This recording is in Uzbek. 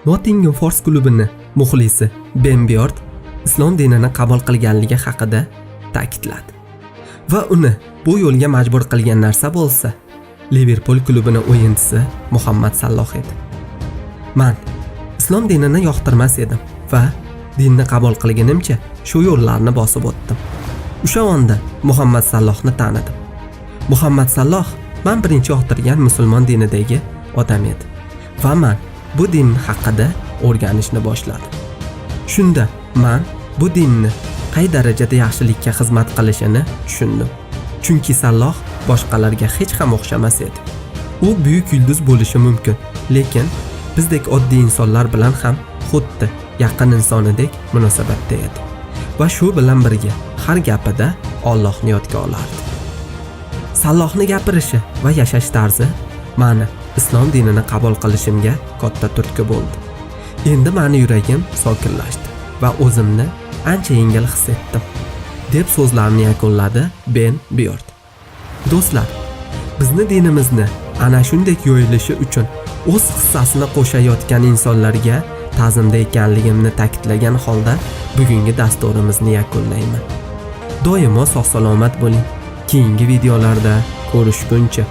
Nottingham Forest klubini muxlisi Ben Biyort islom dinini qabul qilganligi haqida ta'kidladi va uni bu yo'lga majbur qilgan narsa bo'lsa, Liverpool klubini o'yinchisi Muhammad Saloh edi. Men islom dinini yoqtirmas edim va dinni qabul qilganimcha shu yo'llarni bosib o'tdim. O'sha onda Muhammad Salohni tanidim. Muhammad Saloh men birinchi yoqtirgan musulmon dinidagi odam edi va men bu din haqida o'rganishni boshladim. Shunda men bu dinni qay darajada yaxshilikka xizmat qilishini tushundim. Chunki Saloh boshqalarga hech ham o'xshamas edi. U buyuk yulduz bo'lishi mumkin, lekin bizdek oddiy insonlar bilan ham xuddi yaqin insonidek munosabatda edi. Va shu bilan birga har gapida Allohni yodga olardi. Salohni gapirishi va yashash tarzi meni islom dinini qabul qilishimga katta turtki bo'ldi. Endi meni yuragim sokinlashdi va o'zimni ancha yengil his etdim, deb so'zlarini yakunladi Ben Biyort. Do'stlar, bizni dinimizni ana shunday yo'yilishi uchun o'z hissasini qo'shayotgan insonlarga ta'zimda ekanligimni ta'kidlagan holda bugungi dasturimizni yakunlayman. Doimo sog' salomat bo'ling. Keyingi videolarda ko'rishguncha